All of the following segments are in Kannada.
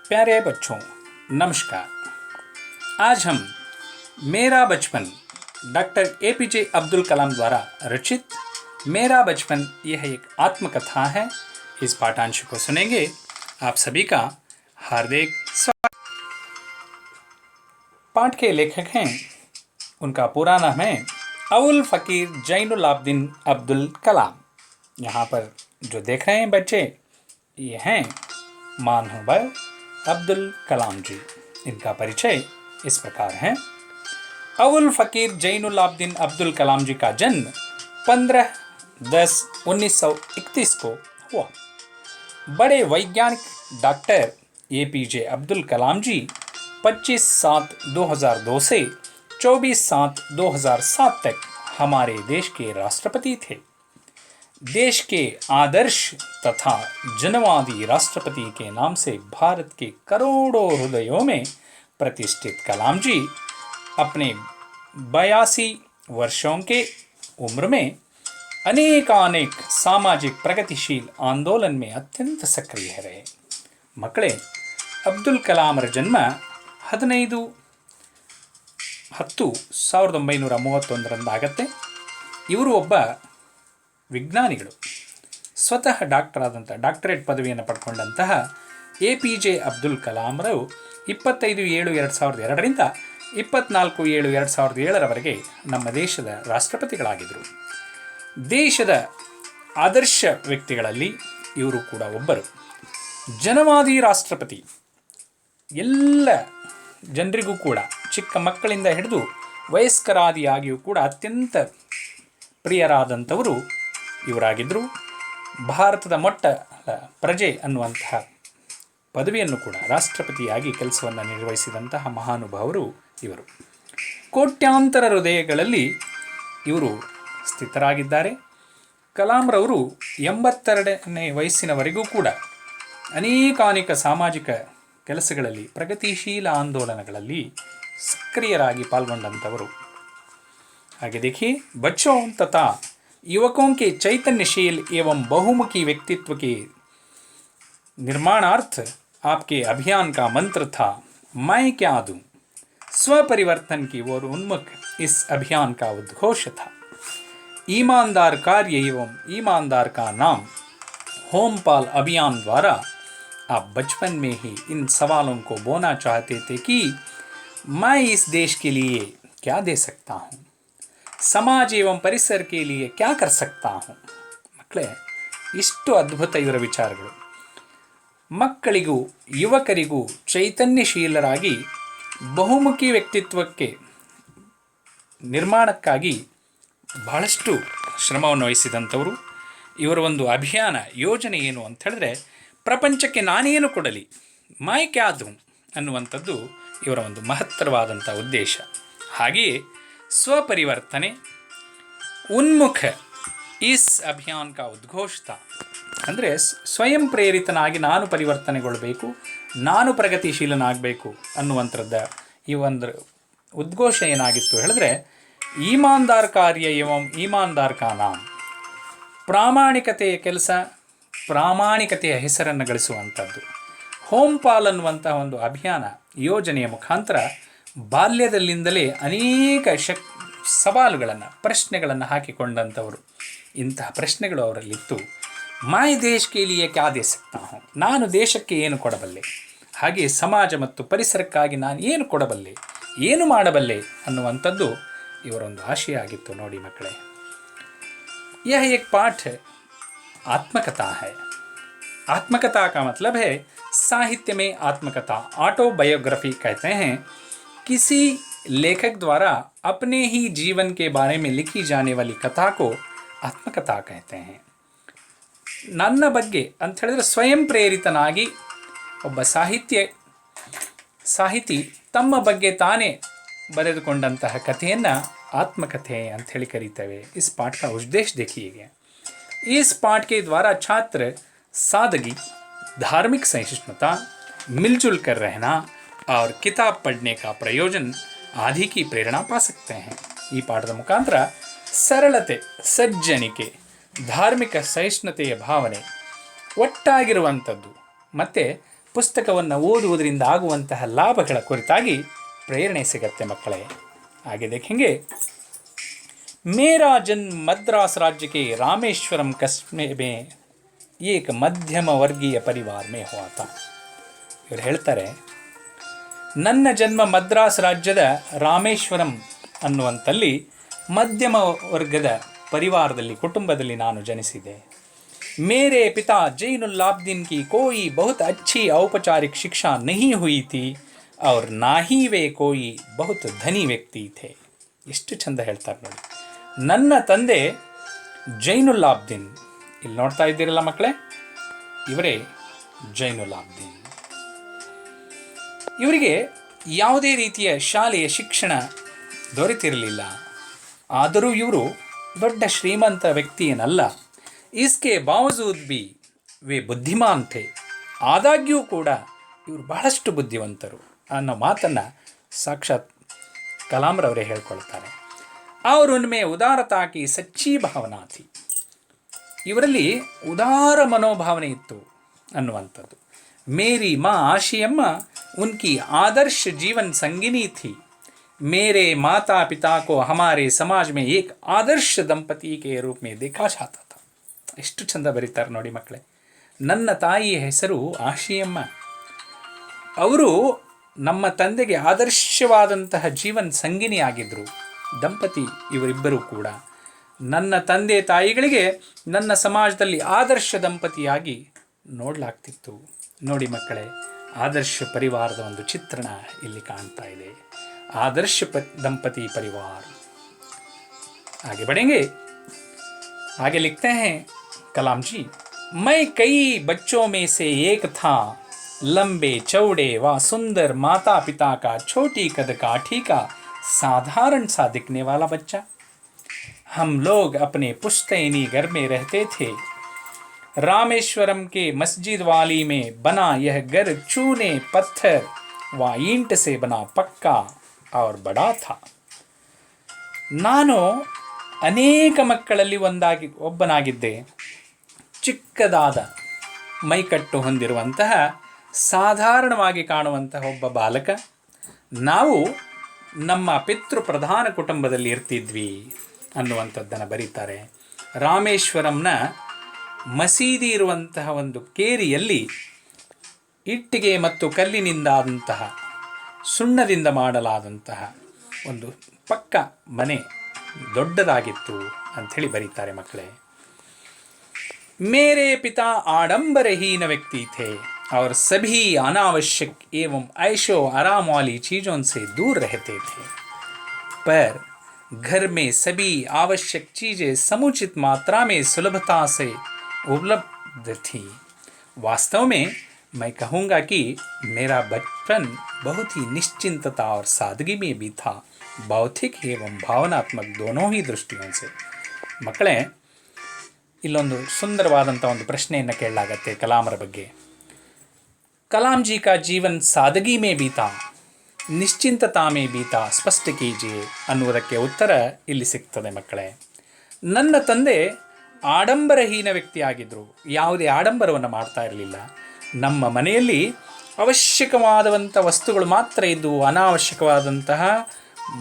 प्यारे बच्चों, नमस्कार। आज हम मेरा बचपन डॉक्टर एपीजे अब्दुल कलाम द्वारा रचित मेरा बचपन यह एक आत्मकथा है, इस पाठांश को सुनेंगे। आप सभी का हार्दिक स्वागत। पाठ के लेखक हैं, उनका पूरा नाम है अवुल फ़कीर जैनुल आबदीन अब्दुल कलाम। यहाँ पर जो देख रहे हैं बच्चे, ये हैं मानव अब्दुल कलाम जी। इनका परिचय इस प्रकार है। अवुल फ़कीर जैनुल आबदीन अब्दुल कलाम जी का जन्म 15/10/1931 को हुआ। बड़े वैज्ञानिक डॉक्टर एपीजे अब्दुल कलाम जी 25/7/2002 से 24/7/2007 तक हमारे देश के राष्ट्रपति थे। देश के आदर्श तथा जनवादी राष्ट्रपति के नाम से भारत के करोड़ों हृदयों में प्रतिष्ठित कलाम जी अपने 82 वर्षों के उम्र में अनेक सामाजिक प्रगतिशील आंदोलन में अत्यंत सक्रिय रहे। मಕ್ಕಳೇ, ಅಬ್ದುಲ್ ಕಲಾಮರ ಜನ್ಮ 15/10/1931 ಆಗುತ್ತೆ. ಇವರು ಒಬ್ಬ ವಿಜ್ಞಾನಿಗಳು. ಸ್ವತಃ ಡಾಕ್ಟರೇಟ್ ಪದವಿಯನ್ನು ಪಡ್ಕೊಂಡಂತಹ ಎಪಿಜೆ ಅಬ್ದುಲ್ ಕಲಾಮರು 25/7/2002ರಿಂದ 24/7/2007 ನಮ್ಮ ದೇಶದ ರಾಷ್ಟ್ರಪತಿಗಳಾಗಿದ್ದರು. ದೇಶದ ಆದರ್ಶ ವ್ಯಕ್ತಿಗಳಲ್ಲಿ ಇವರು ಕೂಡ ಒಬ್ಬರು. ಜನವಾದಿ ರಾಷ್ಟ್ರಪತಿ. ಎಲ್ಲ ಜನರಿಗೂ ಕೂಡ, ಚಿಕ್ಕ ಮಕ್ಕಳಿಂದ ಹಿಡಿದು ವಯಸ್ಕರಾದಿಯಾಗಿಯೂ ಕೂಡ ಅತ್ಯಂತ ಪ್ರಿಯರಾದಂಥವರು ಇವರಾಗಿದ್ದರು. ಭಾರತದ ಮೊಟ್ಟ ಪ್ರಜೆ ಅನ್ನುವಂತಹ ಪದವಿಯನ್ನು ಕೂಡ ರಾಷ್ಟ್ರಪತಿಯಾಗಿ ಕೆಲಸವನ್ನು ನಿರ್ವಹಿಸಿದಂತಹ ಮಹಾನುಭಾವರು ಇವರು. ಕೋಟ್ಯಾಂತರ ಹೃದಯಗಳಲ್ಲಿ ಇವರು ಸ್ಥಿತರಾಗಿದ್ದಾರೆ. ಕಲಾಂರವರು 82ನೇ ವಯಸ್ಸಿನವರೆಗೂ ಕೂಡ ಅನೇಕ ಸಾಮಾಜಿಕ ಕೆಲಸಗಳಲ್ಲಿ, ಪ್ರಗತಿಶೀಲ ಆಂದೋಲನಗಳಲ್ಲಿ सक्रियरागी पाल्गొಂಡಂತವರು. आगे देखिए, बच्चों तथा युवकों के चैतन्यशील एवं बहुमुखी व्यक्तित्व के निर्माणार्थ आपके अभियान का मंत्र था, मैं क्या दूं। स्वपरिवर्तन की ओर उन्मुख इस अभियान का उद्घोष था। ईमानदार कार्य एवं ईमानदार का नाम होमपाल अभियान द्वारा आप बचपन में ही इन सवालों को बोना चाहते थे कि मैं इस देश के लिए क्या दे सकता हूँ, समाज एवं परिसर के लिए क्या कर सकता हूँ. ಮಕ್ಕಳೇ, ಇಷ್ಟು ಅದ್ಭುತ ಇವರ ವಿಚಾರಗಳು. ಮಕ್ಕಳಿಗೂ ಯುವಕರಿಗೂ ಚೈತನ್ಯಶೀಲರಾಗಿ ಬಹುಮುಖಿ ವ್ಯಕ್ತಿತ್ವಕ್ಕೆ ನಿರ್ಮಾಣಕ್ಕಾಗಿ ಬಹಳಷ್ಟು ಶ್ರಮವನ್ನು ವಹಿಸಿದಂಥವರು. ಇವರ ಒಂದು ಅಭಿಯಾನ ಯೋಜನೆ ಏನು ಅಂತ ಹೇಳಿದ್ರೆ, ಪ್ರಪಂಚಕ್ಕೆ ನಾನೇನು ಕೊಡಲಿ, ಮೈ ಕ್ಯಾ ದೂಂ ಅನ್ನುವಂಥದ್ದು ಇವರ ಒಂದು ಮಹತ್ತರವಾದಂಥ ಉದ್ದೇಶ. ಹಾಗೆಯೇ ಸ್ವಪರಿವರ್ತನೆ ಉನ್ಮುಖ ಇಸ್ ಅಭಿಯಾನ್ ಕಾ ಉದ್ಘೋಷಿತ ಅಂದರೆ ಸ್ವಯಂ ಪ್ರೇರಿತನಾಗಿ ನಾನು ಪರಿವರ್ತನೆಗೊಳ್ಳಬೇಕು, ನಾನು ಪ್ರಗತಿಶೀಲನಾಗಬೇಕು ಅನ್ನುವಂಥದ್ದು ಈ ಒಂದು ಉದ್ಘೋಷ ಏನಾಗಿತ್ತು ಹೇಳಿದ್ರೆ, ಈಮಾನ್ದಾರ್ ಕಾರ್ಯ ಏವಂ ಈಮಾನ್ದಾರ್ ಕಾ ನಾಮ್, ಪ್ರಾಮಾಣಿಕತೆಯ ಕೆಲಸ, ಪ್ರಾಮಾಣಿಕತೆಯ ಹೆಸರನ್ನು ಗಳಿಸುವಂಥದ್ದು. ಹೋಮ್ಪಾಲ್ ಅನ್ನುವಂಥ ಒಂದು ಅಭಿಯಾನ ಯೋಜನೆಯ ಮುಖಾಂತರ ಬಾಲ್ಯದಲ್ಲಿಂದಲೇ ಅನೇಕ ಸವಾಲುಗಳನ್ನು, ಪ್ರಶ್ನೆಗಳನ್ನು ಹಾಕಿಕೊಂಡಂಥವರು. ಇಂತಹ ಪ್ರಶ್ನೆಗಳು ಅವರಲ್ಲಿತ್ತು. ಮೈ ದೇಶ್ ಕೆ ಲಿಯೆ ಕ್ಯಾ ದೇ ಸಕ್ತಾ ಹೂಂ, ನಾನು ದೇಶಕ್ಕೆ ಏನು ಕೊಡಬಲ್ಲೆ, ಹಾಗೆ ಸಮಾಜ ಮತ್ತು ಪರಿಸರಕ್ಕಾಗಿ ನಾನು ಏನು ಕೊಡಬಲ್ಲೆ, ಏನು ಮಾಡಬಲ್ಲೆ ಅನ್ನುವಂಥದ್ದು ಇವರೊಂದು ಆಶಯ ಆಗಿತ್ತು. ನೋಡಿ ಮಕ್ಕಳೇ, यह एक पाठ आत्मकथा है. आत्मकथा का मतलब है साहित्य में आत्मकथा, ऑटोबायोग्राफी कहते हैं. किसी लेखक द्वारा अपने ही जीवन के बारे में लिखी जाने वाली कथा को आत्मकथा कहते हैं. ನನ್ನ ಬಗ್ಗೆ ಅಂತ ಹೇಳಿದ್ರೆ ಸ್ವಯಂ ಪ್ರೇರಿತನಾಗಿ ಒಬ್ಬ ಸಾಹಿತಿ ತಮ್ಮ ಬಗ್ಗೆ ತಾನೇ ಬರೆದುಕೊಂಡಂತಹ ಕಥೆಯನ್ನು आत्मकथे अंथेली करीतवे. इस पाठ का उद्देश्य देखिएगा. इस पाठ के द्वारा छात्र सादगी, धार्मिक सहिष्णुता, मिलजुल कर रहना और किताब पढ़ने का प्रयोजन आदि की प्रेरणा पा सकते हैं. ಈ ಪಾಠದ ಮುಖಾಂತರ ಸರಳತೆ, ಸಜ್ಜನಿಕೆ, ಧಾರ್ಮಿಕ ಸಹಿಷ್ಣುತೆಯ ಭಾವನೆ ಒಟ್ಟಾಗಿರುವಂಥದ್ದು ಮತ್ತು ಪುಸ್ತಕವನ್ನು ಓದುವುದರಿಂದ ಆಗುವಂತಹ ಲಾಭಗಳ ಕುರಿತಾಗಿ ಪ್ರೇರಣೆ ಸಿಗತ್ತೆ ಮಕ್ಕಳೇ. ಹಾಗೆ ದೇखेंगे मेरा जन्म मद्रास राज्य के रामेश्वरम कस्बे में एक ಮಧ್ಯಮ ವರ್ಗೀಯ ಪರಿವಾರ ಮೇ ಹುವಾ ಥಾ. ಇವರು ಹೇಳ್ತಾರೆ, ನನ್ನ ಜನ್ಮ ಮದ್ರಾಸ್ ರಾಜ್ಯದ ರಾಮೇಶ್ವರಂ ಅನ್ನುವಂಥಲ್ಲಿ ಮಧ್ಯಮ ವರ್ಗದ ಪರಿವಾರದಲ್ಲಿ, ಕುಟುಂಬದಲ್ಲಿ ನಾನು ಜನಿಸಿದೆ. मेरे पिता जैनुल्लाब्दीन की कोई बहुत अच्छी औपचारिक शिक्षा नहीं हुई थी और ना ही वे कोई बहुत धनी व्यक्ति थे. ಎಷ್ಟು ಚಂದ ಹೇಳ್ತಾರೆ ನೋಡಿ. ನನ್ನ ತಂದೆ ಜೈನುಲ್ಲಾಬ್ದೀನ್, ಇಲ್ಲಿ ನೋಡ್ತಾ ಇದ್ದೀರಲ್ಲ ಮಕ್ಕಳೇ, ಇವರೇ ಜೈನುಲ್ಲಾಬ್ದೀನ್. ಇವರಿಗೆ ಯಾವುದೇ ರೀತಿಯ ಶಾಲೆಯ ಶಿಕ್ಷಣ ದೊರೆತಿರಲಿಲ್ಲ. ಆದರೂ ಇವರು ದೊಡ್ಡ ಶ್ರೀಮಂತ ವ್ಯಕ್ತಿಯೇನಲ್ಲ. इसके बावजूद भी वे बुद्धिमान थे. ಆದಾಗ್ಯೂ ಕೂಡ ಇವರು ಬಹಳಷ್ಟು ಬುದ್ಧಿವಂತರು ಅನ್ನೋ ಮಾತನ್ನು ಸಾಕ್ಷಾತ್ ಕಲಾಂರವರೇ ಹೇಳ್ಕೊಳ್ತಾರೆ. और उनमें उदारता की सच्ची भावना थी. ಇವರಲ್ಲಿ ಉದಾರ ಮನೋಭಾವನೆ ಇತ್ತು ಅನ್ನುವಂಥದ್ದು. ಮೇರಿ ಮಾँ ಆಶಿಯಮ್ಮ उनकी आदर्श जीवन संगिनी थी. मेरे माता पिता को हमारे समाज में एक आदर्श दंपति के रूप में देखा जाता था. ಎಷ್ಟು ಚಂದ ಬರೀತಾರೆ ನೋಡಿ ಮಕ್ಕಳೇ. ನನ್ನ ತಾಯಿಯ ಹೆಸರು ಆಶಿಯಮ್ಮ. ಅವರು ನಮ್ಮ ತಂದೆಗೆ ಆದರ್ಶವಾದಂತಹ ಜೀವನ ಸಂಗಿನಿಯಾಗಿದ್ದರು. ದಂಪತಿ ಇವರಿಬ್ಬರೂ ಕೂಡ ನನ್ನ ತಂದೆ ತಾಯಿಗಳಿಗೆ ನನ್ನ ಸಮಾಜದಲ್ಲಿ ಆದರ್ಶ ದಂಪತಿಯಾಗಿ ನೋಡಲಾಗ್ತಿತ್ತು. ನೋಡಿ ಮಕ್ಕಳೇ, ಆದರ್ಶ ಪರಿವಾರದ ಒಂದು ಚಿತ್ರಣ ಇಲ್ಲಿ ಕಾಣ್ತಾ ಇದೆ. ಆದರ್ಶ ದಂಪತಿ ಪರಿವಾರ. आगे बढ़ेंगे. आगे लिखते हैं कलाम जी, मैं कई बच्चों में से एक था, लंबे चौड़े व सुंदर माता पिता का छोटी कद काठी का साधारण सा दिखने वाला बच्चा. हम लोग अपने पुश्तैनी घर में रहते थे. रामेश्वरम के मस्जिद वाली में बना यह घर चूने पत्थर व ईंट से बना पक्का और बड़ा था. ನಾನು ಅನೇಕ ಮಕ್ಕಳಲ್ಲಿ ಒಬ್ಬನಾಗಿದ್ದೆ. ಚಿಕ್ಕದಾದ ಮೈಕಟ್ಟು ಹೊಂದಿರುವಂತಹ ಸಾಧಾರಣವಾಗಿ ಕಾಣುವಂತಹ ಒಬ್ಬ ಬಾಲಕ. ನಾವು ನಮ್ಮ ಪಿತೃ ಪ್ರಧಾನ ಕುಟುಂಬದಲ್ಲಿ ಇರ್ತಿದ್ವಿ ಅನ್ನುವಂಥದ್ದನ್ನು ಬರೀತಾರೆ. ರಾಮೇಶ್ವರಂನ ಮಸೀದಿ ಇರುವಂತಹ ಒಂದು ಕೇರಿಯಲ್ಲಿ ಇಟ್ಟಿಗೆ ಮತ್ತು ಕಲ್ಲಿನಿಂದಾದಂತಹ, ಸುಣ್ಣದಿಂದ ಮಾಡಲಾದಂತಹ ಒಂದು ಪಕ್ಕ ಮನೆ ದೊಡ್ಡದಾಗಿತ್ತು ಅಂಥೇಳಿ ಬರೀತಾರೆ ಮಕ್ಕಳೇ. मेरे पिता आडंबरहीन व्यक्ति थे और सभी अनावश्यक एवं ऐशो आराम वाली चीज़ों से दूर रहते थे. पर घर में सभी आवश्यक चीज़ें समुचित मात्रा में सुलभता से उपलब्ध थी. वास्तव में मैं कहूँगा कि मेरा बचपन बहुत ही निश्चिंतता और सादगी में भी था, भौतिक एवं भावनात्मक दोनों ही दृष्टियों से. ಮಕ್ಕಳೇ, ಇಲ್ಲೊಂದು ಸುಂದರವಾದಂಥ ಒಂದು ಪ್ರಶ್ನೆಯನ್ನು ಕೇಳಲಾಗತ್ತೆ ಕಲಾಮರ ಬಗ್ಗೆ. ಕಲಾಂ ಜಿ ಕಾ ಜೀವನ್ ಸಾದಗಿ ಮೇ ಬೀತಾ, ನಿಶ್ಚಿಂತತಾ ಮೇ ಬೀತಾ, ಸ್ಪಷ್ಟ ಕೀಜಿಯೇ ಅನ್ನುವುದಕ್ಕೆ ಉತ್ತರ ಇಲ್ಲಿ ಸಿಗ್ತದೆ ಮಕ್ಕಳೇ. ನನ್ನ ತಂದೆ ಆಡಂಬರಹೀನ ವ್ಯಕ್ತಿಯಾಗಿದ್ದರು. ಯಾವುದೇ ಆಡಂಬರವನ್ನು ಮಾಡ್ತಾ ಇರಲಿಲ್ಲ. ನಮ್ಮ ಮನೆಯಲ್ಲಿ ಅವಶ್ಯಕವಾದಂಥ ವಸ್ತುಗಳು ಮಾತ್ರ ಇದ್ದವು. ಅನಾವಶ್ಯಕವಾದಂತಹ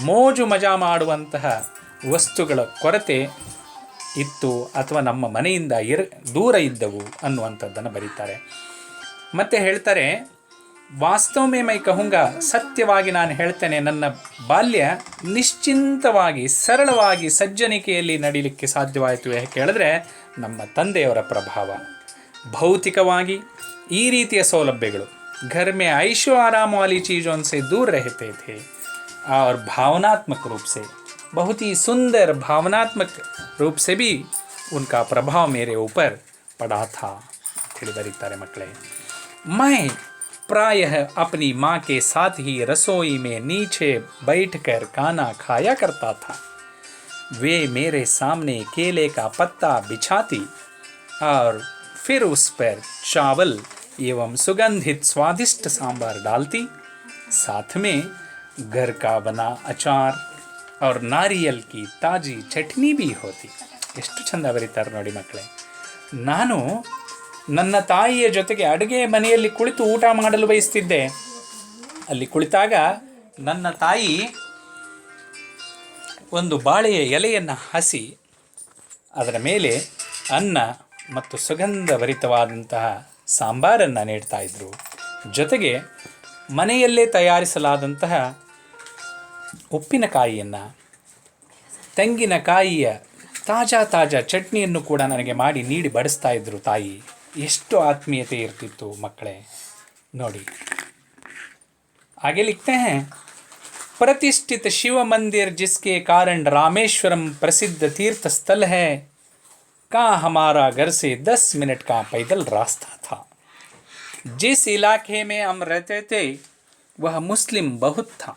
ಮೋಜು ಮಜಾ ಮಾಡುವಂತಹ ವಸ್ತುಗಳ ಕೊರತೆ ಇತ್ತು ಅಥವಾ ನಮ್ಮ ಮನೆಯಿಂದ ದೂರ ಇದ್ದವು ಅನ್ನುವಂಥದ್ದನ್ನು ಬರೀತಾರೆ. ಮತ್ತೆ ಹೇಳ್ತಾರೆ, ವಾಸ್ತವಮೇ ಮೈ ಕಹುಂಗ, ಸತ್ಯವಾಗಿ ನಾನು ಹೇಳ್ತೇನೆ, ನನ್ನ ಬಾಲ್ಯ ನಿಶ್ಚಿಂತವಾಗಿ ಸರಳವಾಗಿ ಸಜ್ಜನಿಕೆಯಲ್ಲಿ ನಡೀಲಿಕ್ಕೆ ಸಾಧ್ಯವಾಯಿತು. ಯಾಕೆ ಹೇಳಿದ್ರೆ ನಮ್ಮ ತಂದೆಯವರ ಪ್ರಭಾವ. ಭೌತಿಕವಾಗಿ ಈ ರೀತಿಯ ಸೌಲಭ್ಯಗಳು, घर में ऐशो आराम वाली चीज़ों से दूर रहते थे और भावनात्मक रूप से, बहुत ही सुंदर भावनात्मक रूप से भी उनका प्रभाव मेरे ऊपर पड़ा था अंथेಳಿ ಬರೀತಾರೆ ಮಕ್ಕಳೇ. मैं प्रायः अपनी माँ के साथ ही रसोई में नीचे बैठकर खाना खाया करता था. वे मेरे सामने केले का पत्ता बिछाती और फिर उस पर चावल एवं सुगंधित स्वादिष्ट सांभर डालती. साथ में घर का बना अचार और नारियल की ताजी ಚಟ್ನಿ भी होती. ಎಷ್ಟು ಚಂದ ಬರೀತಾರೆ ನೋಡಿ ಮಕ್ಕಳೇ. ನಾನು ನನ್ನ ತಾಯಿಯ ಜೊತೆಗೆ ಅಡುಗೆ ಮನೆಯಲ್ಲಿ ಕುಳಿತು ಊಟ ಮಾಡಲು ಬಯಸ್ತಿದ್ದೆ. ಅಲ್ಲಿ ಕುಳಿತಾಗ ನನ್ನ ತಾಯಿ ಒಂದು ಬಾಳೆಯ ಎಲೆಯನ್ನು ಹಸಿ ಅದರ ಮೇಲೆ ಅನ್ನ ಮತ್ತು ಸುಗಂಧಭರಿತವಾದಂತಹ ಸಾಂಬಾರನ್ನು ನೀಡ್ತಾಯಿದ್ರು. ಜೊತೆಗೆ ಮನೆಯಲ್ಲೇ ತಯಾರಿಸಲಾದಂತಹ ಉಪ್ಪಿನಕಾಯಿಯನ್ನು, ತೆಂಗಿನಕಾಯಿಯ ತಾಜಾ ಚಟ್ನಿಯನ್ನು ಕೂಡ ನನಗೆ ಮಾಡಿ ನೀಡಿ ಬಡಿಸ್ತಾ ಇದ್ದರು ತಾಯಿ. ಎಷ್ಟು ಆತ್ಮೀಯತೆ ಇರ್ತಿತ್ತು ಮಕ್ಕಳೇ ನೋಡಿ. आगे लिखते हैं, प्रतिष्ठित शिव मंदिर जिसके कारण रामेश्वरम प्रसिद्ध तीर्थ स्थल है, का हमारा घर से 10 मिनट का पैदल रास्ता था. जिस इलाके में हम रहते थे वह मुस्लिम बहुत था,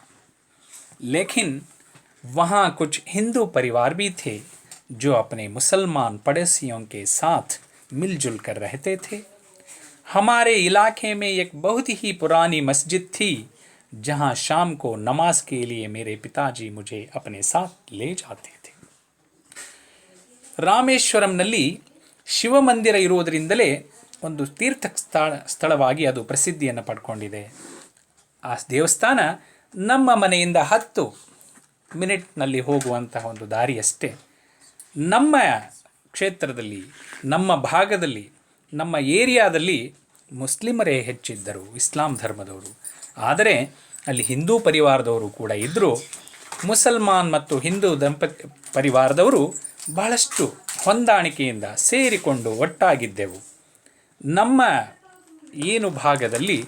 लेकिन वहाँ कुछ हिंदू परिवार भी थे जो अपने मुसलमान पड़ोसियों के साथ मिलजुल कर रहते थे. हमारे इलाके में एक बहुत ही पुरानी मस्जिद थी जहाँ शाम को नमाज के लिए मेरे पिताजी मुझे अपने साथ ले जाते थे. ರಾಮೇಶ್ವರಂನಲ್ಲಿ ಶಿವಮಂದಿರ ಇರುವುದರಿಂದಲೇ ಒಂದು ತೀರ್ಥ ಸ್ಥಳವಾಗಿ ಅದು ಪ್ರಸಿದ್ಧಿಯನ್ನು ಪಡ್ಕೊಂಡಿದೆ. ಆ ದೇವಸ್ಥಾನ ನಮ್ಮ ಮನೆಯಿಂದ 10 ಮಿನಿಟ್ನಲ್ಲಿ ಹೋಗುವಂತಹ ಒಂದು ದಾರಿಯಷ್ಟೇ. ನಮ್ಮ ಕ್ಷೇತ್ರದಲ್ಲಿ, ನಮ್ಮ ಭಾಗದಲ್ಲಿ, ನಮ್ಮ ಏರಿಯಾದಲ್ಲಿ ಮುಸ್ಲಿಮರೇ ಹೆಚ್ಚಿದ್ದರು, ಇಸ್ಲಾಂ ಧರ್ಮದವರು. ಆದರೆ ಅಲ್ಲಿ ಹಿಂದೂ ಪರಿವಾರದವರು ಕೂಡ ಇದ್ದರು. ಮುಸಲ್ಮಾನ್ ಮತ್ತು ಹಿಂದೂ ಪರಿವಾರದವರು ಬಹಳಷ್ಟು ಹೊಂದಾಣಿಕೆಯಿಂದ ಸೇರಿಕೊಂಡು ಒಟ್ಟಾಗಿದ್ದೆವು. ನಮ್ಮ ಏನು ಭಾಗದಲ್ಲಿ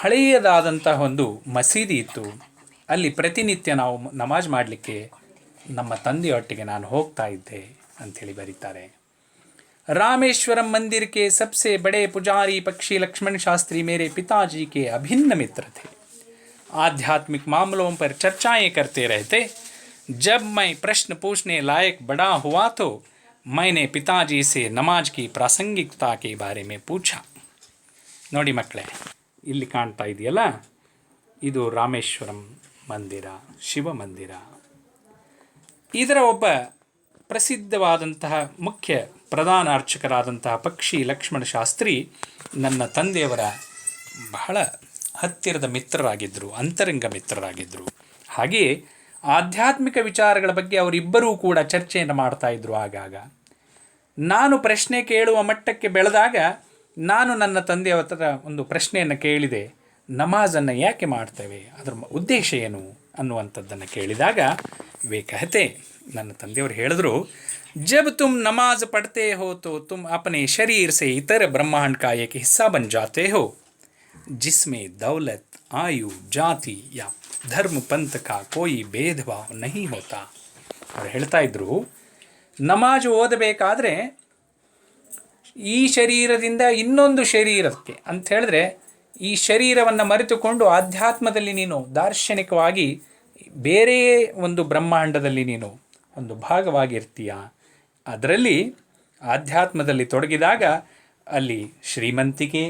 ಹಳೆಯದಾದಂತಹ ಒಂದು ಮಸೀದಿ ಇತ್ತು. ಅಲ್ಲಿ ಪ್ರತಿನಿತ್ಯ ನಾವು ನಮಾಜ್ ಮಾಡಲಿಕ್ಕೆ ನಮ್ಮ ತಂದೆಯೊಟ್ಟಿಗೆ ನಾನು ಹೋಗ್ತಾ ಇದ್ದೆ ಅಂಥೇಳಿ ಬರೀತಾರೆ. रामेश्वरम मंदिर के सबसे बड़े पुजारी पक्षी लक्ष्मण शास्त्री मेरे पिताजी के अभिन्न मित्र थे. आध्यात्मिक मामलों पर चर्चाएं करते रहते. जब मैं प्रश्न पूछने लायक बड़ा हुआ तो मैंने पिताजी से नमाज की प्रासंगिकता के बारे में पूछा. ನೋಡಿ ಮಕ್ಕಳೇ, ಇಲ್ಲಿ ಕಾಣ್ತಾ ಇದೆಯಲ್ಲ, ಇದು ರಾಮೇಶ್ವರಂ ಮಂದಿರ, ಶಿವ ಮಂದಿರ. ಇದರ ಒಬ್ಬ ಪ್ರಸಿದ್ಧವಾದಂತಹ ಮುಖ್ಯ ಪ್ರಧಾನ ಅರ್ಚಕರಾದಂತಹ ಪಕ್ಷಿ ಲಕ್ಷ್ಮಣ ಶಾಸ್ತ್ರಿ ನನ್ನ ತಂದೆಯವರ ಬಹಳ ಹತ್ತಿರದ ಮಿತ್ರರಾಗಿದ್ದರು, ಅಂತರಂಗ ಮಿತ್ರರಾಗಿದ್ದರು. ಹಾಗೆಯೇ ಆಧ್ಯಾತ್ಮಿಕ ವಿಚಾರಗಳ ಬಗ್ಗೆ ಅವರಿಬ್ಬರೂ ಕೂಡ ಚರ್ಚೆಯನ್ನು ಮಾಡ್ತಾಯಿದ್ರು. ಆಗಾಗ ನಾನು ಪ್ರಶ್ನೆ ಕೇಳುವ ಮಟ್ಟಕ್ಕೆ ಬೆಳೆದಾಗ ನಾನು ನನ್ನ ತಂದೆಯವರ ಒಂದು ಪ್ರಶ್ನೆಯನ್ನು ಕೇಳಿದೆ. ನಮಾಜನ್ನು ಯಾಕೆ ಮಾಡ್ತೇವೆ, ಅದರ ಉದ್ದೇಶ ಏನು ಅನ್ನುವಂಥದ್ದನ್ನು ಕೇಳಿದಾಗ ವೇ ಕಹತೆ, ನನ್ನ ತಂದೆಯವರು ಹೇಳಿದ್ರು, जब तुम नमाज पढ़ते हो तो तुम अपने शरीर से इतर ब्रह्मांड का एक हिस्सा बन जाते हो जिसमें दौलत, आयु, जाति या धर्म पंथ का कोई भेदभाव नहीं होता. ಅವರು ಹೇಳ್ತಾ ಇದ್ರು, ನಮಾಜ್ ಓದಬೇಕಾದ್ರೆ ಈ ಶರೀರದಿಂದ ಇನ್ನೊಂದು ಶರೀರಕ್ಕೆ ಅಂತ ಹೇಳಿದ್ರೆ, ಈ ಶರೀರವನ್ನು ಮರೆತುಕೊಂಡು ಆಧ್ಯಾತ್ಮದಲ್ಲಿ ನೀನು ದಾರ್ಶನಿಕವಾಗಿ ಬೇರೆಯೇ ಒಂದು ಬ್ರಹ್ಮಾಂಡದಲ್ಲಿ ನೀನು ಒಂದು ಭಾಗವಾಗಿರ್ತೀಯ. ಅದರಲ್ಲಿ ಆಧ್ಯಾತ್ಮದಲ್ಲಿ ತೊಡಗಿದಾಗ ಅಲ್ಲಿ ಶ್ರೀಮಂತಿಕೆ,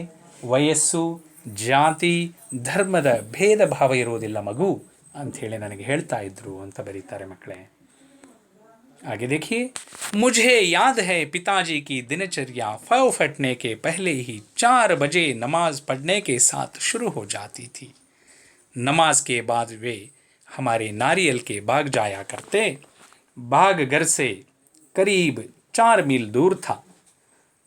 ವಯಸ್ಸು, ಜಾತಿ, ಧರ್ಮದ ಭೇದ ಭಾವ ಇರುವುದಿಲ್ಲ ಮಗು ಅಂಥೇಳಿ ನನಗೆ ಹೇಳ್ತಾ ಇದ್ರು ಅಂತ ಬರೀತಾರೆ ಮಕ್ಕಳೇ. आगे देखिए, मुझे याद है पिताजी की दिनचर्या फौ फटने के पहले ही 4 बजे नमाज पढ़ने के साथ शुरू हो जाती थी. नमाज के बाद वे हमारे नारियल के बाग जाया करते. बाग घर से करीब 4 मील दूर था.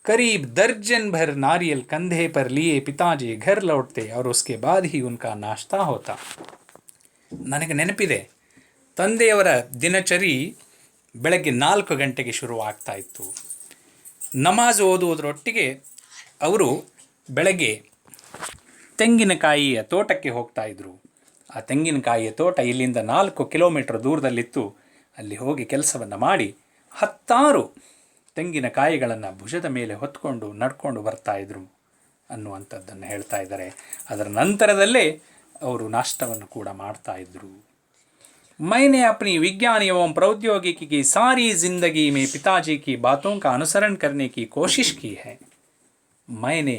करीब दर्जन भर नारियल कंधे पर लिए पिताजी घर लौटते और उसके बाद ही उनका नाश्ता होता. ನನಗೆ ನೆನಪಿದೆ, ತಂದೆಯವರ ದಿನಚರಿ ಬೆಳಗ್ಗೆ 4 ಗಂಟೆಗೆ ಶುರುವಾಗ್ತಾ ಇತ್ತು. ನಮಾಜ್ ಓದುವುದರೊಟ್ಟಿಗೆ ಅವರು ಬೆಳಗ್ಗೆ ತೆಂಗಿನಕಾಯಿಯ ತೋಟಕ್ಕೆ ಹೋಗ್ತಾ ಇದ್ರು. ಆ ತೆಂಗಿನಕಾಯಿಯ ತೋಟ ಇಲ್ಲಿಂದ 4 ಕಿಲೋಮೀಟರ್ ದೂರದಲ್ಲಿತ್ತು. ಅಲ್ಲಿ ಹೋಗಿ ಕೆಲಸವನ್ನು ಮಾಡಿ 10 ತೆಂಗಿನಕಾಯಿಗಳನ್ನು ಭುಜದ ಮೇಲೆ ಹೊತ್ಕೊಂಡು ನಡ್ಕೊಂಡು ಬರ್ತಾಯಿದ್ರು ಅನ್ನುವಂಥದ್ದನ್ನು ಹೇಳ್ತಾ ಇದ್ದಾರೆ. ಅದರ ನಂತರದಲ್ಲೇ ಅವರು ನಾಷ್ಟವನ್ನು ಕೂಡ ಮಾಡ್ತಾಯಿದ್ರು. मैंने अपनी विज्ञान एवं प्रौद्योगिकी की सारी ज़िंदगी में पिताजी की बातों का अनुसरण करने की कोशिश की है. मैंने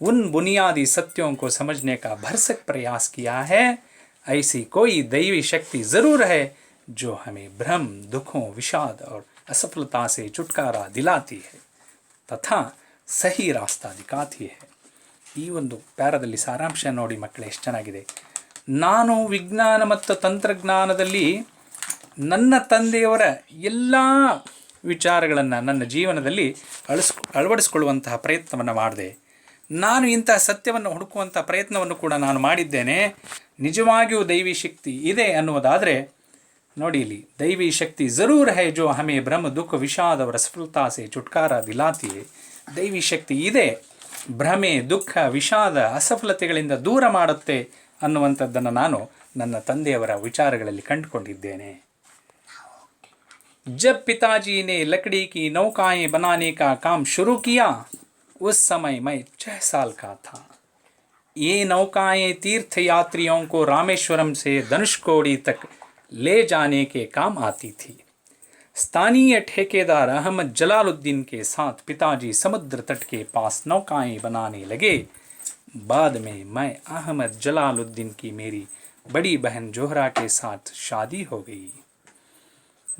उन बुनियादी सत्यों को समझने का भरसक प्रयास किया है. ऐसी कोई दैवी शक्ति ज़रूर है जो हमें भ्रम, दुखों, विषाद और असफलता से छुटकारा दिलाती है. ತಥಾ ಸಹಿ ರಾಸ್ತಾ ದಿಖಾತಿ ಹೈ. ಈ ಒಂದು ಪ್ಯಾರದಲ್ಲಿ ಸಾರಾಂಶ ನೋಡಿ ಮಕ್ಕಳೇ, ಎಷ್ಟು ಚೆನ್ನಾಗಿದೆ. ನಾನು ವಿಜ್ಞಾನ ಮತ್ತು ತಂತ್ರಜ್ಞಾನದಲ್ಲಿ ನನ್ನ ತಂದೆಯವರ ಎಲ್ಲ ವಿಚಾರಗಳನ್ನು ನನ್ನ ಜೀವನದಲ್ಲಿ ಅಳವಡಿಸ್ಕೊಳ್ಳುವಂತಹ ಪ್ರಯತ್ನವನ್ನು ಮಾಡಿದೆ. ನಾನು ಇಂತಹ ಸತ್ಯವನ್ನು ಹುಡುಕುವಂಥ ಪ್ರಯತ್ನವನ್ನು ಕೂಡ ನಾನು ಮಾಡಿದ್ದೇನೆ. ನಿಜವಾಗಿಯೂ ದೈವಿ ಶಕ್ತಿ ಇದೆ ಅನ್ನುವುದಾದರೆ ನೋಡಿ, ಇಲ್ಲಿ ದೈವಿ ಶಕ್ತಿ ಜರೂರ್ ಹೈ ಜೋ ಹಮೇ ಭ್ರಮ ದುಃಖ ವಿಷಾದ ಅವರ ಸಫಲತಾಸೆ ಚುಟ್ಕಾರ ದಿಲಾತಿ. ದೈವಿ ಶಕ್ತಿ ಇದೆ, ಭ್ರಮೆ ದುಃಖ ವಿಷಾದ ಅಸಫಲತೆಗಳಿಂದ ದೂರ ಮಾಡುತ್ತೆ ಅನ್ನುವಂಥದ್ದನ್ನು ನಾನು ನನ್ನ ತಂದೆಯವರ ವಿಚಾರಗಳಲ್ಲಿ ಕಂಡುಕೊಂಡಿದ್ದೇನೆ. जब पिताजी ने लकड़ी की नौकाएं बनाने का काम शुरू किया, उस समय मैं 6 साल का था. ये नौकाएं तीर्थ यात्रियों को रामेश्वरम से धनुषकोडी तक ले जाने के काम आती थी. स्थानीय ठेकेदार अहमद जलालुद्दीन के साथ पिताजी समुद्र तट के पास नौकाएं बनाने लगे. बाद में मैं अहमद जलालुद्दीन की मेरी बड़ी बहन जोहरा के साथ शादी हो गई.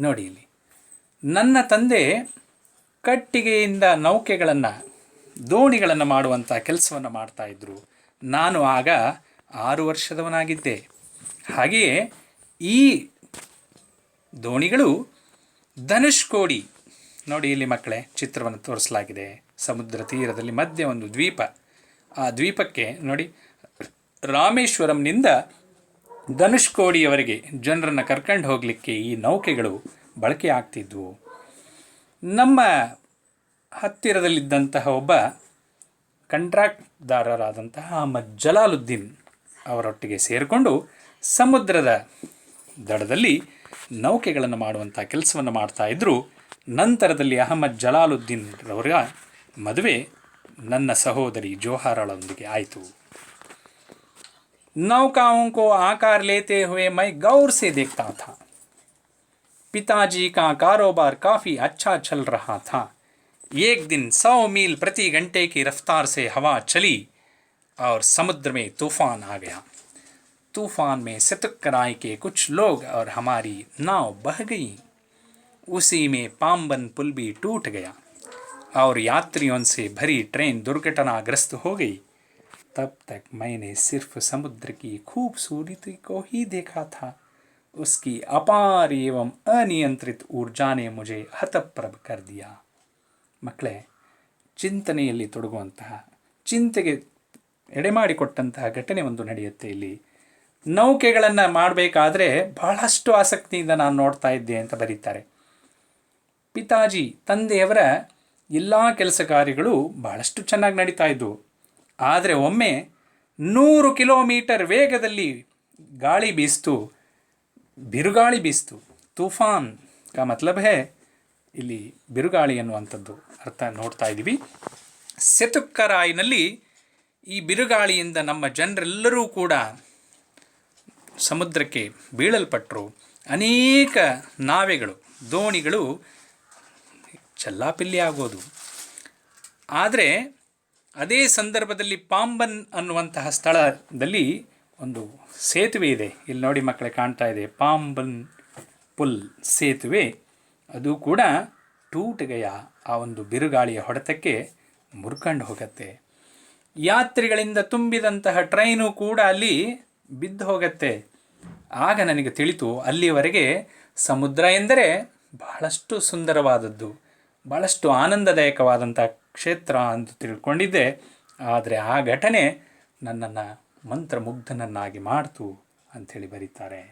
ನೋಡಿ, ಇಲ್ಲಿ ನನ್ನ ತಂದೆ ಕಟ್ಟಿಗೆಯಿಂದ ನೌಕೆಗಳನ್ನು ದೋಣಿಗಳನ್ನು ಮಾಡುವಂಥ ಕೆಲಸವನ್ನು ಮಾಡ್ತಾಯಿದ್ರು. ನಾನು ಆಗ 6 ವರ್ಷದವನಾಗಿದ್ದೆ. ಹಾಗೆಯೇ ಈ ದೋಣಿಗಳು ಧನುಷ್ಕೋಡಿ, ನೋಡಿ ಇಲ್ಲಿ ಮಕ್ಕಳೇ ಚಿತ್ರವನ್ನು ತೋರಿಸಲಾಗಿದೆ. ಸಮುದ್ರ ತೀರದಲ್ಲಿ ಮಧ್ಯೆ ಒಂದು ದ್ವೀಪ, ಆ ದ್ವೀಪಕ್ಕೆ ನೋಡಿ ರಾಮೇಶ್ವರಂನಿಂದ ಧನುಷ್ಕೋಡಿಯವರೆಗೆ ಜನರನ್ನು ಕರ್ಕೊಂಡು ಹೋಗಲಿಕ್ಕೆ ಈ ನೌಕೆಗಳು ಬಳಕೆ ಆಗ್ತಿದ್ವು. ನಮ್ಮ ಹತ್ತಿರದಲ್ಲಿದ್ದಂತಹ ಒಬ್ಬ ಕಂಟ್ರಾಕ್ಟ್ದಾರರಾದಂತಹ ಅಹಮದ್ ಜಲಾಲುದ್ದೀನ್ ಅವರೊಟ್ಟಿಗೆ ಸೇರಿಕೊಂಡು ಸಮುದ್ರದ ದಡದಲ್ಲಿ ನೌಕೆಗಳನ್ನು ಮಾಡುವಂಥ ಕೆಲಸವನ್ನು ಮಾಡ್ತಾಯಿದ್ರು. ನಂತರದಲ್ಲಿ ಅಹಮದ್ ಜಲಾಲುದ್ದೀನ್ ರವರ ಮದುವೆ ನನ್ನ ಸಹೋದರಿ ಜೋಹಾರಳೊಂದಿಗೆ ಆಯಿತು. नौकाओं को आकार लेते हुए मैं गौर से देखता था. पिताजी का कारोबार काफ़ी अच्छा चल रहा था. एक दिन 100 मील प्रति घंटे की रफ्तार से हवा चली और समुद्र में तूफान आ गया. तूफान में सितुक्कराय के कुछ लोग और हमारी नाव बह गई. उसी में पाम्बन पुल भी टूट गया और यात्रियों से भरी ट्रेन दुर्घटनाग्रस्त हो गई. तब तक मैंने सिर्फ समुद्र की खूबसूरती को ही देखा था. उसकी अपार एवं अनियंत्रित ऊर्जा ने मुझे हतप्रभ कर दिया. ಮಕ್ಕಳೇ, ಚಿಂತನೆಯಲ್ಲಿ ತೊಡಗುವಂತಹ, ಚಿಂತೆಗೆ ಎಡೆಮಾಡಿಕೊಟ್ಟಂತಹ ಘಟನೆ ಒಂದು ನಡೆಯುತ್ತೆ. ಇಲ್ಲಿ ನೌಕೆಗಳನ್ನು ಮಾಡಬೇಕಾದ್ರೆ ಬಹಳಷ್ಟು ಆಸಕ್ತಿಯಿಂದ ನಾನು ನೋಡ್ತಾ ಇದ್ದೆ ಅಂತ ಬರೀತಾರೆ. ಪಿತಾಜಿ ತಂದೆಯವರ ಎಲ್ಲ ಕೆಲಸ ಕಾರ್ಯಗಳು ಬಹಳಷ್ಟು ಚೆನ್ನಾಗಿ ನಡೀತಾ ಇದ್ದವು. ಆದರೆ ಒಮ್ಮೆ 100 ಕಿಲೋಮೀಟರ್ ವೇಗದಲ್ಲಿ ಗಾಳಿ ಬೀಸ್ತು, ಬಿರುಗಾಳಿ ಬೀಸ್ತು. ತೂಫಾನ್ ಕಾ ಮತ್ಲಬ್ ಹೇ, ಇಲ್ಲಿ ಬಿರುಗಾಳಿ ಅನ್ನುವಂಥದ್ದು ಅರ್ಥ ನೋಡ್ತಾ ಇದ್ದೀವಿ. ಸೆತುಕ್ಕರಾಯಿನಲ್ಲಿ ಈ ಬಿರುಗಾಳಿಯಿಂದ ನಮ್ಮ ಜನರೆಲ್ಲರೂ ಕೂಡ ಸಮುದ್ರಕ್ಕೆ ಬೀಳಲ್ಪಟ್ಟರು. ಅನೇಕ ನಾವೆಗಳು, ದೋಣಿಗಳು ಚೆಲ್ಲಾಪಿಲ್ಲಿ ಆಗೋದು. ಆದರೆ ಅದೇ ಸಂದರ್ಭದಲ್ಲಿ ಪಾಂಬನ್ ಅನ್ನುವಂತಹ ಸ್ಥಳದಲ್ಲಿ ಒಂದು ಸೇತುವೆ ಇದೆ. ಇಲ್ಲಿ ನೋಡಿ ಮಕ್ಕಳೇ, ಕಾಣ್ತಾ ಇದೆ ಪಾಂಬನ್ ಪುಲ್ ಸೇತುವೆ. ಅದು ಕೂಡ ಟೂಟ್ಗೆಯ ಆ ಒಂದು ಬಿರುಗಾಳಿಯ ಹೊಡೆತಕ್ಕೆ ಮುರ್ಕೊಂಡು ಹೋಗುತ್ತೆ. ಯಾತ್ರಿಗಳಿಂದ ತುಂಬಿದಂತಹ ಟ್ರೈನು ಕೂಡ ಅಲ್ಲಿ ಬಿದ್ದು ಹೋಗುತ್ತೆ. ಆಗ ನನಗೆ ತಿಳಿತು, ಅಲ್ಲಿಯವರೆಗೆ ಸಮುದ್ರ ಎಂದರೆ ಬಹಳಷ್ಟು ಸುಂದರವಾದದ್ದು, ಭಾಳಷ್ಟು ಆನಂದದಾಯಕವಾದಂಥ ಕ್ಷೇತ್ರ ಅಂತ ತಿಳ್ಕೊಂಡಿದ್ದೆ. ಆದರೆ ಆ ಘಟನೆ ನನ್ನನ್ನು ಮಂತ್ರಮುಗ್ಧನನ್ನಾಗಿ ಮಾಡ್ತು ಅಂಥೇಳಿ ಬರೀತಾರೆ.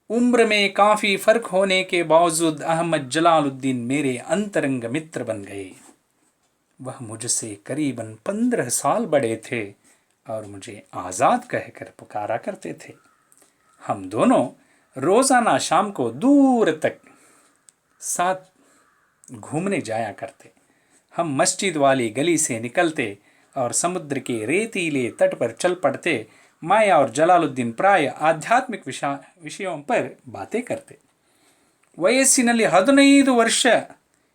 उम्र में काफ़ी फ़र्क होने के बावजूद अहमद जलालुद्दीन मेरे अंतरंग मित्र बन गए. वह मुझसे करीबन 15 साल बड़े थे और मुझे आज़ाद कहकर पुकारा करते थे. हम दोनों रोज़ाना शाम को दूर तक साथ घूमने जाया करते. हम मस्जिद वाली गली से निकलते और समुद्र के रेतीले तट पर चल पड़ते. मैं और जलालुद्दीन प्राय आध्यात्मिक विषयों पर बातें करते. ವಯಸ್ಸಿನಲ್ಲಿ 15 ವರ್ಷ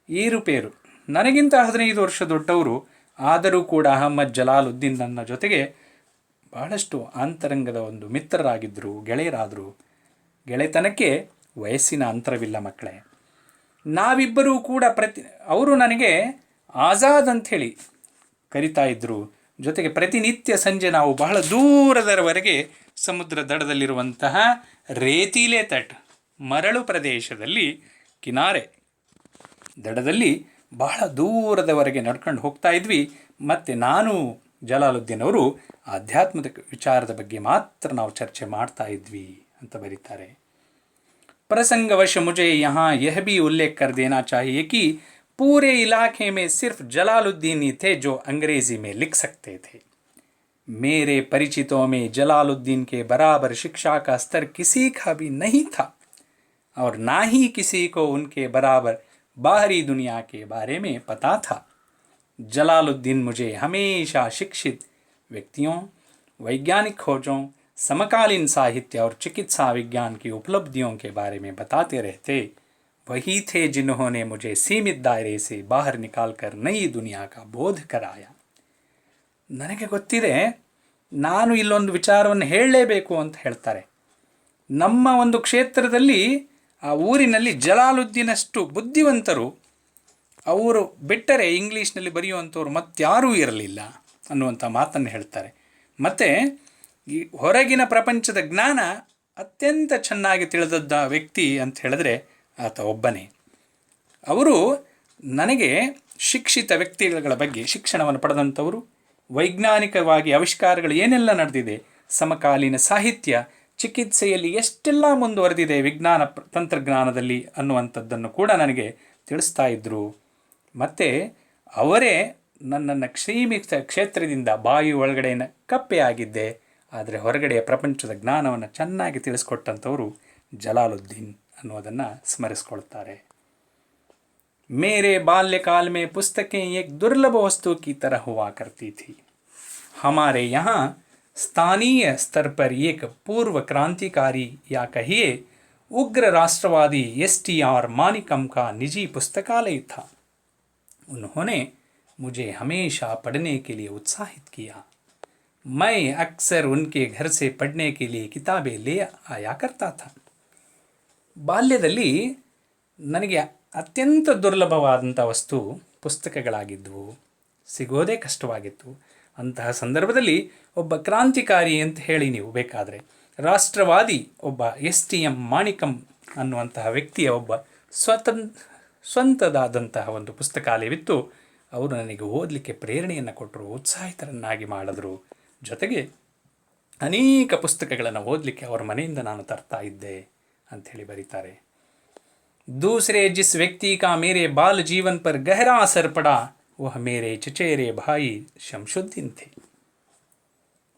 ಏರುಪೇರು, ನನಗಿಂತ 15 ವರ್ಷ ದೊಡ್ಡವರು. ಆದರೂ ಕೂಡ ಅಹಮದ್ ಜಲಾಲುದ್ದೀನ್ ನನ್ನ ಜೊತೆಗೆ ಬಹಳಷ್ಟು ಅಂತರಂಗದ ಒಂದು ಮಿತ್ರರಾಗಿದ್ದರು, ಗೆಳೆಯರಾದರು. ಗೆಳೆತನಕ್ಕೆ ವಯಸ್ಸಿನ ಅಂತರವಿಲ್ಲ ಮಕ್ಕಳೇ. ನಾವಿಬ್ಬರೂ ಕೂಡ ಅವರು ನನಗೆ ಆಜಾದ್ ಅಂಥೇಳಿ ಕರಿತಾ ಇದ್ದರು. ಜೊತೆಗೆ ಪ್ರತಿನಿತ್ಯ ಸಂಜೆ ನಾವು ಬಹಳ ದೂರದವರೆಗೆ ಸಮುದ್ರ ದಡದಲ್ಲಿರುವಂತಹ ರೇತೀಲೆ ತಟ್, ಮರಳು ಪ್ರದೇಶದಲ್ಲಿ, ಕಿನಾರೆ ದಡದಲ್ಲಿ ಬಹಳ ದೂರದವರೆಗೆ ನಡ್ಕೊಂಡು ಹೋಗ್ತಾ ಇದ್ವಿ. ಮತ್ತು ನಾನು ಜಲಾಲುದ್ದೀನ್ ಅವರು ಆಧ್ಯಾತ್ಮದ ವಿಚಾರದ ಬಗ್ಗೆ ಮಾತ್ರ ನಾವು ಚರ್ಚೆ ಮಾಡ್ತಾ ಇದ್ವಿ ಅಂತ ಬರೀತಾರೆ. प्रसंगवश मुझे यहाँ यह भी उल्लेख कर देना चाहिए कि पूरे इलाके में सिर्फ जलालुद्दीन ही थे जो अंग्रेज़ी में लिख सकते थे. मेरे परिचितों में जलालुद्दीन के बराबर शिक्षा का स्तर किसी का भी नहीं था और ना ही किसी को उनके बराबर बाहरी दुनिया के बारे में पता था. जलालुद्दीन मुझे हमेशा शिक्षित व्यक्तियों, वैज्ञानिक खोजों, समकालीन साहित्य और चिकित्सा विज्ञान की उपलब्धियों के बारे में बताते रहते. वही थे जिन्होंने मुझे सीमित दायरे से बाहर निकालकर नई दुनिया का बोध कराया. ನನಗೆ ಗೊತ್ತಿದೆ, ನಾನು ಇಲ್ಲೊಂದು ವಿಚಾರವನ್ನು ಹೇಳಲೇಬೇಕು ಅಂತ ಹೇಳ್ತಾರೆ. ನಮ್ಮ ಒಂದು ಕ್ಷೇತ್ರದಲ್ಲಿ, ಆ ಊರಿನಲ್ಲಿ ಜಲಾಲುದ್ದೀನಷ್ಟು ಬುದ್ಧಿವಂತರು, ಅವರು ಬಿಟ್ಟರೆ ಇಂಗ್ಲೀಷ್ನಲ್ಲಿ ಬರೆಯುವಂಥವ್ರು ಮತ್ತಾರೂ ಇರಲಿಲ್ಲ ಅನ್ನುವಂಥ ಮಾತನ್ನು ಹೇಳ್ತಾರೆ. ಮತ್ತು ಈ ಹೊರಗಿನ ಪ್ರಪಂಚದ ಜ್ಞಾನ ಅತ್ಯಂತ ಚೆನ್ನಾಗಿ ತಿಳಿದದ್ದ ವ್ಯಕ್ತಿ ಅಂತ ಹೇಳಿದ್ರೆ ಆತ ಒಬ್ಬನೇ. ಅವರು ನನಗೆ ಶಿಕ್ಷಿತ ವ್ಯಕ್ತಿಗಳ ಬಗ್ಗೆ ಶಿಕ್ಷಣವನ್ನು ಪಡೆದಂಥವರು, ವೈಜ್ಞಾನಿಕವಾಗಿ ಆವಿಷ್ಕಾರಗಳು ಏನೆಲ್ಲ ನಡೆದಿದೆ, ಸಮಕಾಲೀನ ಸಾಹಿತ್ಯ, ಚಿಕಿತ್ಸೆಯಲ್ಲಿ ಎಷ್ಟೆಲ್ಲ ಮುಂದುವರೆದಿದೆ ವಿಜ್ಞಾನ ತಂತ್ರಜ್ಞಾನದಲ್ಲಿ ಅನ್ನುವಂಥದ್ದನ್ನು ಕೂಡ ನನಗೆ ತಿಳಿಸ್ತಾ ಇದ್ದರು. ಮತ್ತು ಅವರೇ ನನ್ನನ್ನು ಸೀಮಿತ ಕ್ಷೇತ್ರದಿಂದ ಬಾಯಿ ಒಳಗಡೆನ ಕಪ್ಪೆ ಆಗಿದ್ದೆ, ಆದರೆ ಹೊರಗಡೆಯ ಪ್ರಪಂಚದ ಜ್ಞಾನವನ್ನು ಚೆನ್ನಾಗಿ ತಿಳಿಸ್ಕೊಟ್ಟಂಥವರು ಜಲಾಲುದ್ದೀನ್ ಅನ್ನೋದನ್ನು ಸ್ಮರಿಸ್ಕೊಳ್ತಾರೆ. मेरे बाल्यकाल में पुस्तकें एक दुर्लभ वस्तु की तरह हुआ करती थी. हमारे यहाँ स्थानीय स्तर पर एक पूर्व क्रांतिकारी या कहिए उग्र राष्ट्रवादी STR मानिकम का निजी पुस्तकालय था. उन्होंने मुझे हमेशा पढ़ने के लिए उत्साहित किया. मैं अक्सर उनके घर से पढ़ने के लिए किताबें ले आया करता था. ಬಾಲ್ಯದಲ್ಲಿ ನನಗೆ ಅತ್ಯಂತ ದುರ್ಲಭವಾದಂಥ ವಸ್ತು ಪುಸ್ತಕಗಳಾಗಿದ್ದವು, ಸಿಗೋದೇ ಕಷ್ಟವಾಗಿತ್ತು. ಅಂತಹ ಸಂದರ್ಭದಲ್ಲಿ ಒಬ್ಬ ಕ್ರಾಂತಿಕಾರಿ ಅಂತ ಹೇಳಿ ನೀವು ಬೇಕಾದರೆ, ರಾಷ್ಟ್ರವಾದಿ ಒಬ್ಬ STM ಮಾಣಿಕಂ ಅನ್ನುವಂತಹ ವ್ಯಕ್ತಿಯ ಒಬ್ಬ ಸ್ವಂತದಾದಂತಹ ಒಂದು ಪುಸ್ತಕಾಲಯವಿತ್ತು. ಅವರು ನನಗೆ ಓದಲಿಕ್ಕೆ ಪ್ರೇರಣೆಯನ್ನು ಕೊಟ್ಟರು, ಉತ್ಸಾಹಿತರನ್ನಾಗಿ ಮಾಡಿದ್ರು. ಜೊತೆಗೆ ಅನೇಕ ಪುಸ್ತಕಗಳನ್ನು ಓದಲಿಕ್ಕೆ ಅವರ ಮನೆಯಿಂದ ನಾನು ತರ್ತಾ ಇದ್ದೆ ಅಂಥೇಳಿ ಬರೀತಾರೆ. दूसरे जिस व्यक्ति का मेरे बाल जीवन पर गहरा असर पड़ा वह मेरे चचेरे भाई शमशुद्दीन थे.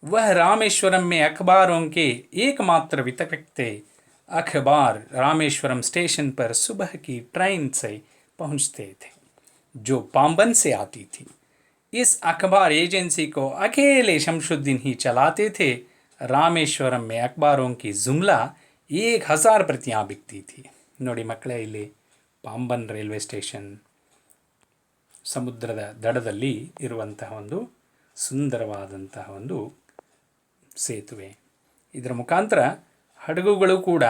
वह रामेश्वरम में अखबारों के एकमात्र वितरक थे. अखबार रामेश्वरम स्टेशन पर सुबह की ट्रेन से पहुंचते थे जो पाम्बन से आती थी. इस अखबार एजेंसी को अकेले शमशुद्दीन ही चलाते थे. रामेश्वरम में अखबारों की जुमला 1000 प्रतियाँ बिकती थी. ನೋಡಿ ಮಕ್ಕಳೇ, ಇಲ್ಲಿ ಪಾಂಬನ್ ರೈಲ್ವೆ ಸ್ಟೇಷನ್ ಸಮುದ್ರದ ದಡದಲ್ಲಿ ಇರುವಂತಹ ಒಂದು ಸುಂದರವಾದಂತಹ ಒಂದು ಸೇತುವೆ. ಇದರ ಮುಖಾಂತರ ಹಡಗುಗಳು ಕೂಡ,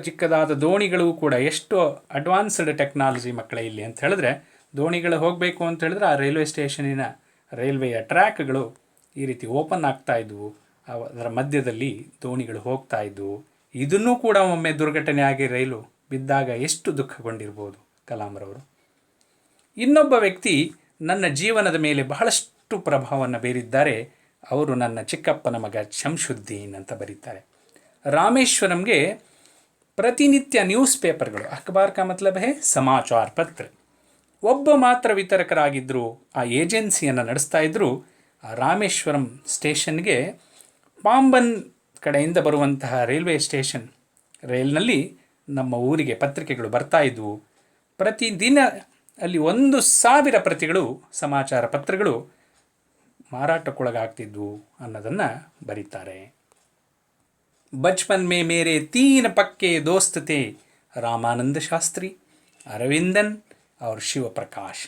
ಚಿಕ್ಕದಾದ ದೋಣಿಗಳು ಕೂಡ, ಎಷ್ಟು ಅಡ್ವಾನ್ಸ್ಡ್ ಟೆಕ್ನಾಲಜಿ ಮಕ್ಕಳೇ ಇಲ್ಲಿ ಅಂತ ಹೇಳಿದ್ರೆ, ದೋಣಿಗಳು ಹೋಗಬೇಕು ಅಂತ ಹೇಳಿದ್ರೆ ಆ ರೈಲ್ವೆ ಸ್ಟೇಷನಿನ ರೈಲ್ವೆಯ ಟ್ರ್ಯಾಕ್ಗಳು ಈ ರೀತಿ ಓಪನ್ ಆಗ್ತಾ ಇದ್ವು, ಅದರ ಮಧ್ಯದಲ್ಲಿ ದೋಣಿಗಳು ಹೋಗ್ತಾ ಇದ್ವು. ಇದನ್ನೂ ಕೂಡ ಒಮ್ಮೆ ದುರ್ಘಟನೆ ಆಗಿ ರೈಲು ಬಿದ್ದಾಗ ಎಷ್ಟು ದುಃಖಗೊಂಡಿರ್ಬೋದು ಕಲಾಂರವರು. ಇನ್ನೊಬ್ಬ ವ್ಯಕ್ತಿ ನನ್ನ ಜೀವನದ ಮೇಲೆ ಬಹಳಷ್ಟು ಪ್ರಭಾವವನ್ನು ಬೀರಿದ್ದಾರೆ. ಅವರು ನನ್ನ ಚಿಕ್ಕಪ್ಪನ ಮಗ ಶಂಶುದ್ದೀನ್ ಅಂತ ಬರೀತಾರೆ. ರಾಮೇಶ್ವರಂಗೆ ಪ್ರತಿನಿತ್ಯ ನ್ಯೂಸ್ ಪೇಪರ್ಗಳು, ಅಖಬಾರ್ ಕಾ ಮತ್ಲಬ್ ಹೇ ಸಮಾಚಾರ ಪತ್ರ, ಒಬ್ಬ ಮಾತ್ರ ವಿತರಕರಾಗಿದ್ದರು. ಆ ಏಜೆನ್ಸಿಯನ್ನು ನಡೆಸ್ತಾ ಇದ್ದರು. ಆ ರಾಮೇಶ್ವರಂ ಸ್ಟೇಷನ್ಗೆ ಪಾಂಬನ್ ಕಡೆಯಿಂದ ಬರುವಂತಹ ರೈಲ್ವೆ ಸ್ಟೇಷನ್ ರೈಲ್ನಲ್ಲಿ ನಮ್ಮ ಊರಿಗೆ ಪತ್ರಿಕೆಗಳು ಬರ್ತಾ ಇದ್ವು. ಪ್ರತಿದಿನ ಅಲ್ಲಿ 1000 ಪ್ರತಿಗಳು, ಸಮಾಚಾರ ಪತ್ರಗಳು ಮಾರಾಟಕ್ಕೊಳಗಾಗ್ತಿದ್ವು ಅನ್ನೋದನ್ನು ಬರೀತಾರೆ. बचपन में मेरे 3 पक्के दोस्त थे, रामानंद शास्त्री, अरविंदन और शिव प्रकाश.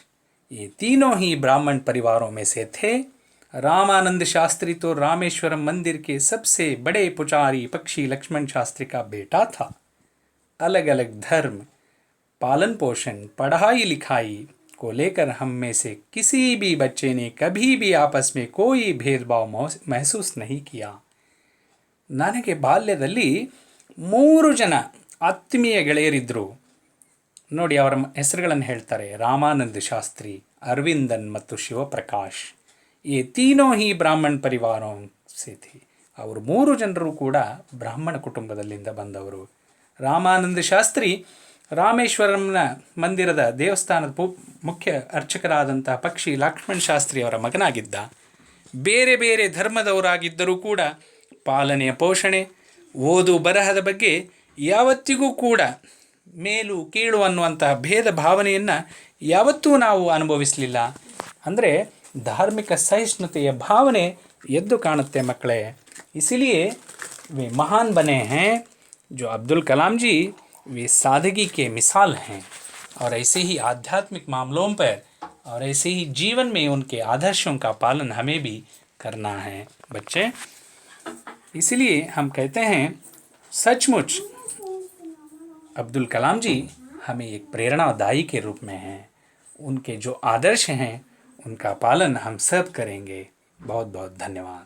ये तीनों ही ब्राह्मण परिवारों में से थे. रामानंद शास्त्री तो रामेश्वरम मंदिर के सबसे बड़े पुजारी पक्षी लक्ष्मण शास्त्री का बेटा था. अलग अलग धर्म, पालन पोषण, पढ़ाई लिखाई को लेकर हम में से किसी भी बच्चे ने कभी भी आपस में कोई भेदभाव महसूस नहीं किया. ನನಗೆ ಬಾಲ್ಯದಲ್ಲಿ 3 ಜನ ಆತ್ಮೀಯ ಗೆಳೆಯರಿದ್ದರು. ನೋಡಿ, ಅವರ ಹೆಸರುಗಳನ್ನು ಹೇಳ್ತಾರೆ: ರಾಮಾನಂದ ಶಾಸ್ತ್ರಿ, ಅರವಿಂದನ್ ಮತ್ತು ಶಿವಪ್ರಕಾಶ್. ಈ ತೀನೋ ಹಿ ಬ್ರಾಹ್ಮಣ ಪರಿವಾರ ಸೇತಿ. ಅವರು 3 ಜನರು ಕೂಡ ಬ್ರಾಹ್ಮಣ ಕುಟುಂಬದಲ್ಲಿಂದ ಬಂದವರು. ರಾಮಾನಂದ ಶಾಸ್ತ್ರಿ ರಾಮೇಶ್ವರಂನ ಮಂದಿರದ ದೇವಸ್ಥಾನದ ಮುಖ್ಯ ಅರ್ಚಕರಾದಂಥ ಪಕ್ಷಿ ಲಕ್ಷ್ಮಣ ಶಾಸ್ತ್ರಿ ಅವರ ಮಗನಾಗಿದ್ದ. ಬೇರೆ ಬೇರೆ ಧರ್ಮದವರಾಗಿದ್ದರೂ ಕೂಡ ಪಾಲನೆಯ ಪೋಷಣೆ, ಓದು ಬರಹದ ಬಗ್ಗೆ ಯಾವತ್ತಿಗೂ ಕೂಡ ಮೇಲು ಕೀಳು ಅನ್ನುವಂತಹ ಭೇದ ಭಾವನೆಯನ್ನು ಯಾವತ್ತೂ ನಾವು ಅನುಭವಿಸಲಿಲ್ಲ. ಅಂದರೆ ಧಾರ್ಮಿಕ ಸಹಿಷ್ಣುತೆಯ ಭಾವನೆ ಎದ್ದು ಕಾಣುತ್ತೆ ಮಕ್ಕಳೇ. इसीलिए वे महान बने हैं. जो अब्दुल कलाम जी, वे सादगी के मिसाल हैं. और ऐसे ही आध्यात्मिक मामलों पर और ऐसे ही जीवन में उनके आदर्शों का पालन हमें भी करना है बच्चे. इसलिए हम कहते हैं सचमुच अब्दुल कलाम जी हमें एक प्रेरणादायी के रूप में हैं. उनके जो आदर्श हैं उनका पालन हम सब करेंगे. बहुत बहुत धन्यवाद.